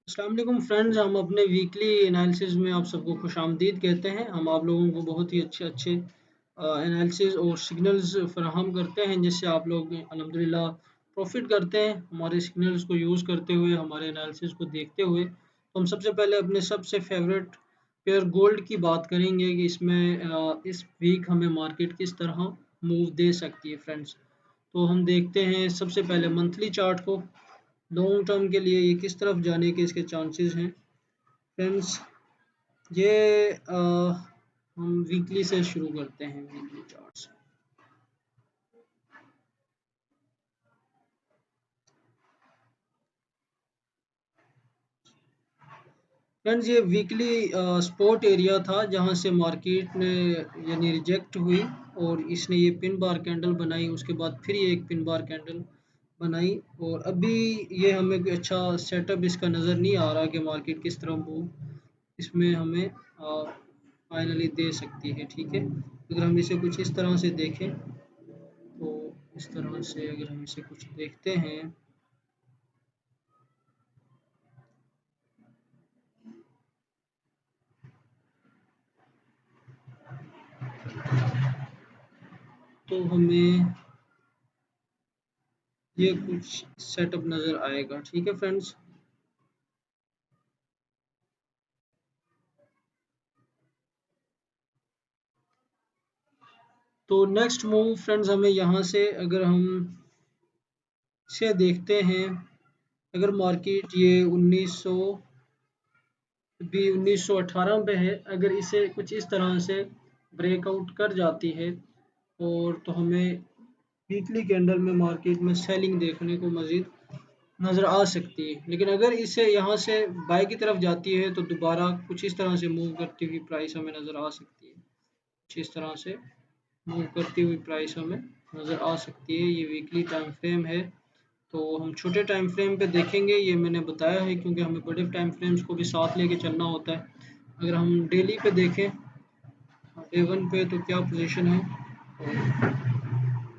अस्सलाम वालेकुम फ्रेंड्स, हम अपने वीकली एनालिसिस में आप सबको खुशामदीद कहते हैं। हम आप लोगों को बहुत ही अच्छे अच्छे एनालिसिस और सिग्नल्स फराहम करते हैं, जिससे आप लोग अल्हम्दुलिल्लाह प्रॉफिट करते हैं। हमारे सिग्नल्स को यूज़ करते हुए, हमारे एनालिसिस को देखते हुए, तो हम सबसे पहले अपने सबसे फेवरेट पेयर गोल्ड की बात करेंगे कि इसमें इस वीक हमें मार्केट किस तरह मूव दे सकती है फ्रेंड्स। तो हम देखते हैं सबसे पहले मंथली चार्ट को। लॉन्ग टर्म के लिए ये किस तरफ जाने के इसके चांसेस हैं फ्रेंड्स। ये हम वीकली से शुरू करते हैं, वीकली चार्ट्स। फ्रेंड्स, ये वीकली सपोर्ट एरिया था जहां से मार्केट ने यानी रिजेक्ट हुई और इसने ये पिन बार कैंडल बनाई। उसके बाद फिर ये एक पिन बार कैंडल बनाई और अभी ये हमें कोई अच्छा सेटअप इसका नज़र नहीं आ रहा कि मार्केट किस तरह मूव इसमें हमें फाइनली दे सकती है। ठीक है, अगर हम इसे कुछ इस तरह से देखें, तो इस तरह से अगर हम इसे कुछ देखते हैं, तो हमें ये कुछ सेटअप नज़र आएगा। ठीक है फ्रेंड्स। तो नेक्स्ट मूव फ्रेंड्स, हमें यहाँ से अगर हम इसे देखते हैं, अगर मार्केट ये 1900 भी 1918 पे है, अगर इसे कुछ इस तरह से ब्रेकआउट कर जाती है और तो हमें वीकली कैंडल में मार्केट में सेलिंग देखने को मज़ीद नज़र आ सकती है। लेकिन अगर इसे यहाँ से बाय की तरफ जाती है तो दोबारा कुछ इस तरह से मूव करती हुई प्राइस हमें नज़र आ सकती है। कुछ इस तरह से मूव करती हुई प्राइस हमें नज़र आ सकती है। ये वीकली टाइम फ्रेम है, तो हम छोटे टाइम फ्रेम पे देखेंगे। ये मैंने बताया है क्योंकि हमें बड़े टाइम फ्रेम्स को भी साथ लेके चलना होता है। अगर हम डेली पे देखें, डे वन पे, तो क्या पोजीशन है,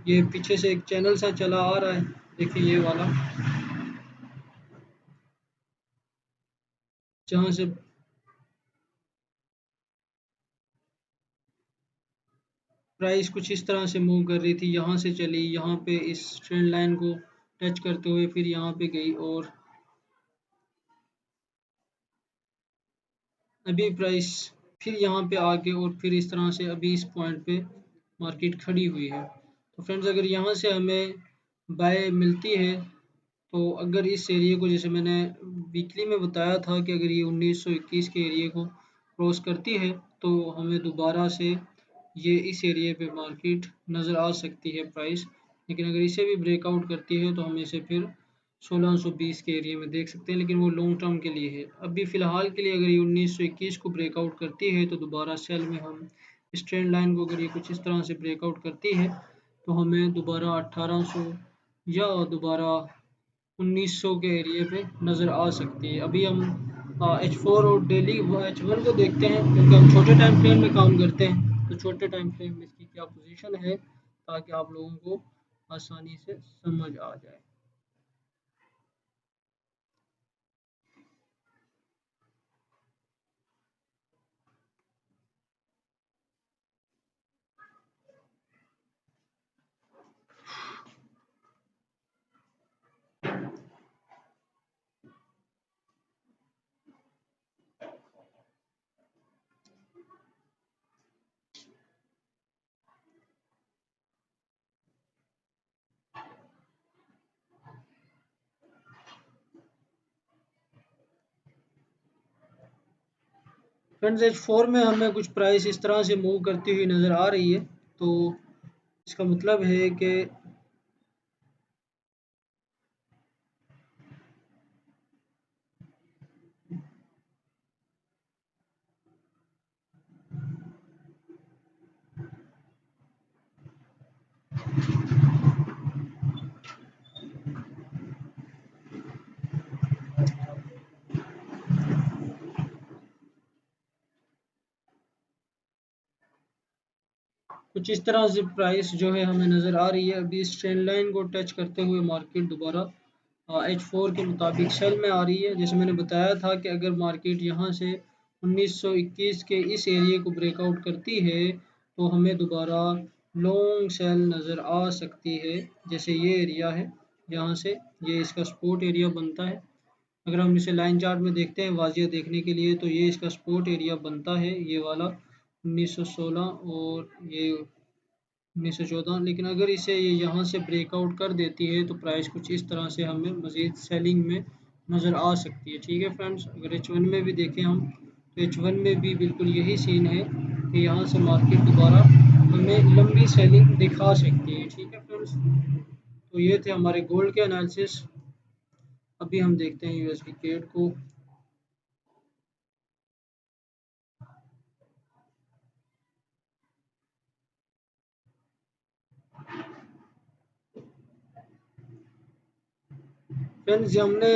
ये पीछे से एक चैनल सा चला आ रहा है, देखिए ये वाला, जहाँ से प्राइस कुछ इस तरह से मूव कर रही थी, यहाँ से चली, यहाँ पे इस ट्रेंड लाइन को टच करते हुए फिर यहाँ पे गई और अभी प्राइस फिर यहाँ पे आके और फिर इस तरह से अभी इस पॉइंट पे मार्केट खड़ी हुई है। तो फ्रेंड्स, अगर यहाँ से हमें बाय मिलती है, तो अगर इस एरिया को, जैसे मैंने वीकली में बताया था कि अगर ये 1921 के एरिया को क्रॉस करती है तो हमें दोबारा से ये इस एरिया पे मार्केट नज़र आ सकती है प्राइस। लेकिन अगर इसे भी ब्रेकआउट करती है तो हम इसे फिर 1620 के एरिया में देख सकते हैं, लेकिन वो लॉन्ग टर्म के लिए है। अभी फ़िलहाल के लिए अगर ये 1921 को ब्रेकआउट करती है तो दोबारा सेल में हम इस ट्रेंड लाइन को, अगर ये कुछ इस तरह से ब्रेकआउट करती है, तो हमें दोबारा 1800 या दोबारा 1900 के एरिया पे नज़र आ सकती है। अभी हम H4 और डेली H1 को देखते हैं क्योंकि हम छोटे टाइम फ्रेम में काम करते हैं। तो छोटे टाइम फ्रेम में इसकी क्या पोजीशन है, ताकि आप लोगों को आसानी से समझ आ जाए। फ्रेंड्स, H4 में हमें कुछ प्राइस इस तरह से मूव करती हुई नज़र आ रही है, तो इसका मतलब है कि कुछ इस तरह से प्राइस जो है हमें नज़र आ रही है। अभी इस ट्रेंड लाइन को टच करते हुए मार्केट दोबारा H4 के मुताबिक सेल में आ रही है। जैसे मैंने बताया था कि अगर मार्केट यहाँ से 1921 के इस एरिया को ब्रेकआउट करती है तो हमें दोबारा लॉन्ग सेल नज़र आ सकती है। जैसे ये एरिया है, यहाँ से ये इसका सपोर्ट एरिया बनता है। अगर हम इसे लाइन चार्ट में देखते हैं वाजिया देखने के लिए, तो ये इसका सपोर्ट एरिया बनता है, ये वाला 1916 और ये 1914। लेकिन अगर इसे ये यहाँ से ब्रेकआउट कर देती है तो प्राइस कुछ इस तरह से हमें मज़ीद सेलिंग में नज़र आ सकती है। ठीक है फ्रेंड्स, अगर H1 में भी देखें हम, तो H1 में भी बिल्कुल यही सीन है कि यहाँ से मार्केट दोबारा हमें लंबी सेलिंग दिखा सकती है। ठीक है फ्रेंड्स, तो ये थे हमारे गोल्ड के एनालिसिस। अभी हम देखते हैं यूएसडी केड को। फ्रेंड्स, हमने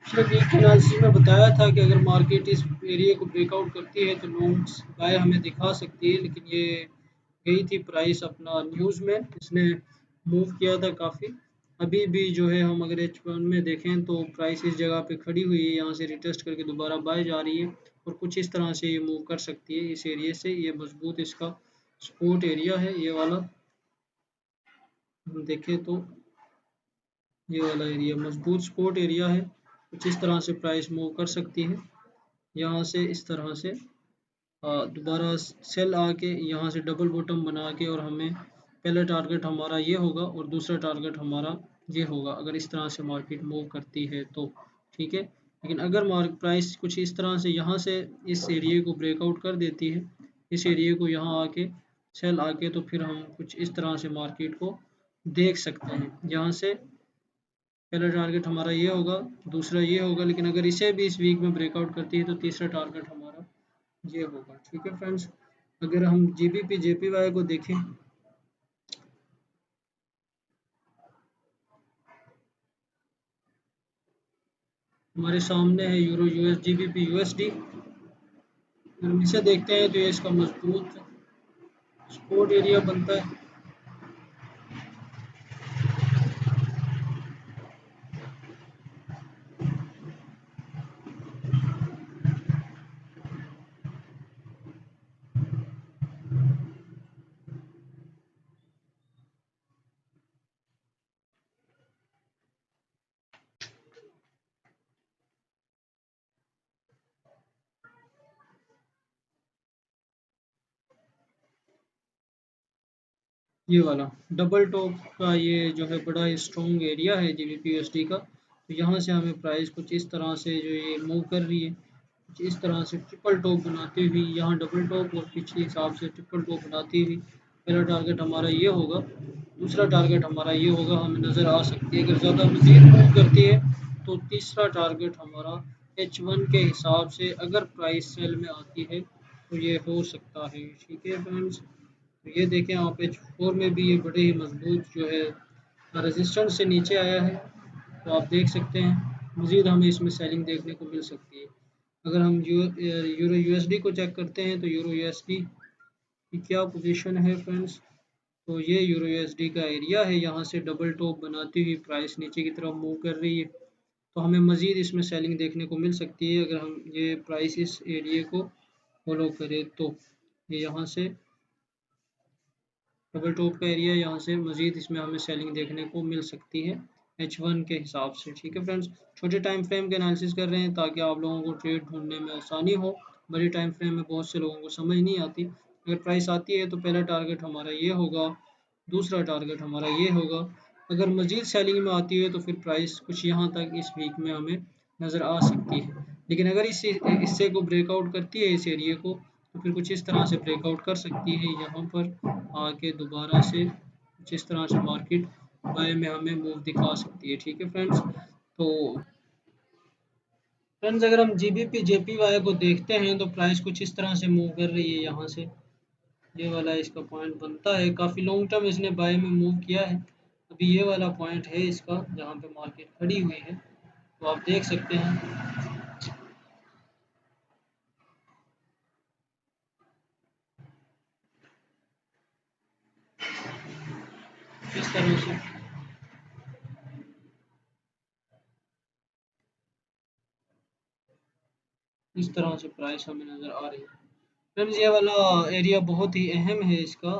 पिछले वीक के एनालिसिस में बताया था कि अगर मार्केट इस एरिया को ब्रेकआउट करती है तो लॉन्ग्स बाय हमें दिखा सकती है, लेकिन ये गई थी प्राइस अपना न्यूज़ में, इसने मूव किया था काफ़ी। अभी भी जो है हम अगर H1 में देखें तो प्राइस इस जगह पे खड़ी हुई है, यहाँ से रिटेस्ट करके दोबारा बाय जा रही है और कुछ इस तरह से ये मूव कर सकती है इस एरिया से। ये मजबूत इसका सपोर्ट एरिया है, ये वाला हम देखें तो ये वाला एरिया मजबूत सपोर्ट एरिया है। कुछ इस तरह से प्राइस मूव कर सकती है, यहाँ से इस तरह से दोबारा सेल आके यहाँ से डबल बॉटम बना के, और हमें पहला टारगेट हमारा ये होगा और दूसरा टारगेट हमारा ये होगा अगर इस तरह से मार्केट मूव करती है तो। ठीक है, लेकिन अगर मार्केट प्राइस कुछ इस तरह से यहाँ से इस एरिया को ब्रेकआउट कर देती है, इस एरिया को यहाँ आके सेल आके, तो फिर हम कुछ इस तरह से मार्केट को देख सकते हैं। यहाँ से पहला टारगेट हमारा ये होगा, दूसरा ये होगा, लेकिन अगर इसे भी इस वीक में ब्रेकआउट करती है तो तीसरा टारगेट हमारा ये होगा। ठीक है फ्रेंड्स, अगर हम जीबीपी जेपीवाई को देखें, हमारे सामने है यूरो यूएस जीबीपी यूएसडी। अगर हम इसे देखते हैं तो ये इसका मजबूत सपोर्ट एरिया बनता है। ये वाला डबल टॉप का ये जो है बड़ा स्ट्रॉन्ग एरिया है जीबीपी यूएसडी का। तो यहाँ से हमें प्राइस कुछ इस तरह से जो ये मूव कर रही है, कुछ इस तरह से ट्रिपल टॉप बनाती हुई, यहाँ डबल टॉप और पिछले हिसाब से ट्रिपल टॉप बनाती हुई पहला टारगेट हमारा ये होगा, दूसरा टारगेट हमारा ये होगा, हमें नज़र आ सकती है। अगर ज़्यादा मज़ीद मूव करती है तो तीसरा टारगेट हमारा H1 के हिसाब से अगर प्राइस सेल में आती है तो ये हो सकता है। ठीक है फ्रेंड्स, तो ये देखें आप H4 में भी ये बड़े ही मजबूत जो है रेजिस्टेंस से नीचे आया है, तो आप देख सकते हैं मज़ीद हमें इसमें सेलिंग देखने को मिल सकती है। अगर हम यूरो यूएसडी को चेक करते हैं तो यूरो यूएसडी की क्या पोजीशन है फ्रेंड्स, तो ये यूरो यूएसडी का एरिया है, यहाँ से डबल टॉप बनाती हुई प्राइस नीचे की तरफ मूव कर रही है, तो हमें मज़ीद इसमें सेलिंग देखने को मिल सकती है अगर हम ये प्राइस इस एरिया को फॉलो करें तो। ये यहाँ से डबल टॉप का एरिया, यहाँ से मज़ीद इसमें हमें सेलिंग देखने को मिल सकती है H1 के हिसाब से। ठीक है फ्रेंड्स, छोटे टाइम फ्रेम के एनालिसिस कर रहे हैं ताकि आप लोगों को ट्रेड ढूंढने में आसानी हो। बड़े टाइम फ्रेम में बहुत से लोगों को समझ नहीं आती। अगर प्राइस आती है तो पहला टारगेट हमारा ये होगा, दूसरा टारगेट हमारा ये होगा। अगर मज़ीद सेलिंग में आती है तो फिर प्राइस कुछ यहाँ तक इस वीक में हमें नज़र आ सकती है, लेकिन अगर इस हिस्से को ब्रेकआउट करती है, इस एरिया को, तो फिर कुछ इस तरह से ब्रेकआउट कर सकती है यहाँ पर आके दोबारा से जिस तरह से मार्केट बाय में हमें मूव दिखा सकती है। ठीक है फ्रेंड्स, तो फ्रेंड्स अगर हम जीबीपी जेपीवाई को देखते हैं तो प्राइस कुछ इस तरह से मूव कर रही है, यहाँ से ये वाला इसका पॉइंट बनता है। काफ़ी लॉन्ग टर्म इसने बाय में मूव किया है। अभी ये वाला पॉइंट है इसका जहाँ पे मार्केट खड़ी हुई है, तो आप देख सकते हैं इस तरह से। इस तरह से प्राइस हमें नज़र आ रही है। फ्रेंड्स ये वाला एरिया बहुत ही अहम है इसका,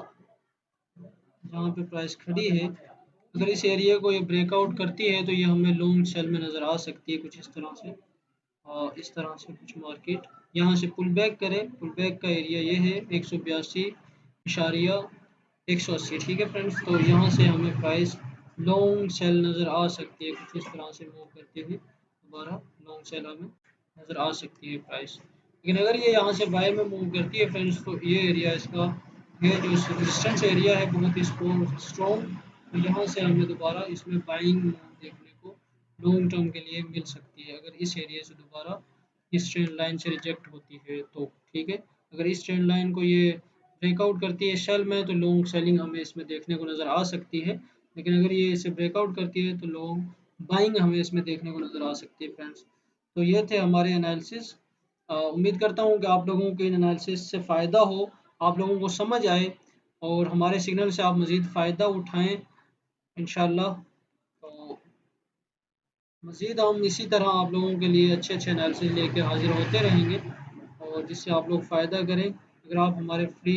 जहाँ पे प्राइस खड़ी है। अगर इस एरिया को ये ब्रेकआउट करती है तो ये हमें लॉन्ग सेल में नज़र आ सकती है कुछ इस तरह से। और इस तरह से कुछ मार्केट यहाँ से पुल बैक करे, पुल बैक का एरिया ये है 182.180, ठीक है फ्रेंड्स। तो यहाँ से हमें प्राइस लॉन्ग सेल नज़र आ सकती है कुछ इस तरह से मूव करते हुए, दोबारा लॉन्ग सेल हमें नज़र आ सकती है प्राइस। लेकिन अगर ये यहाँ से बाय में मूव करती है फ्रेंड्स, तो ये एरिया इसका, ये जो रेजिस्टेंस एरिया है बहुत ही स्ट्रॉन्ग, तो यहाँ से हमें दोबारा इसमें बाइंग मूव देखने को लॉन्ग टर्म के लिए मिल सकती है। अगर इस एरिया से दोबारा इस ट्रेंड लाइन से रिजेक्ट होती है तो ठीक है। अगर इस ट्रेंड लाइन को ये ब्रेकआउट करती है सेल में, तो लॉन्ग सेलिंग हमें इसमें देखने को नज़र आ सकती है। लेकिन अगर ये इसे ब्रेकआउट करती है तो लॉन्ग बाइंग हमें इसमें देखने को नज़र आ सकती है फ्रेंड्स। तो ये थे हमारे एनालिसिस। उम्मीद करता हूँ कि आप लोगों के इन एनालिसिस से फ़ायदा हो, आप लोगों को समझ आए और हमारे सिग्नल से आप मज़ीद फ़ायदा उठाएं इंशाल्लाह। तो मज़ीद हम इसी तरह आप लोगों के लिए अच्छे अच्छे एनालिसिस लेके हाज़िर होते रहेंगे, और जिससे आप लोग फ़ायदा करें। अगर आप हमारे फ्री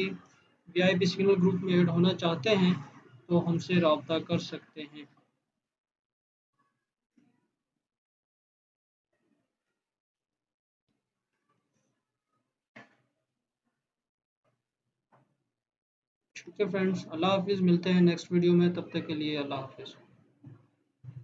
वीआईपी सिग्नल ग्रुप में ऐड होना चाहते हैं तो हमसे रब्ता कर सकते हैं। ठीक है फ्रेंड्स, अल्लाह हाफ़िज़, मिलते हैं नेक्स्ट वीडियो में, तब तक के लिए अल्लाह हाफ़िज़।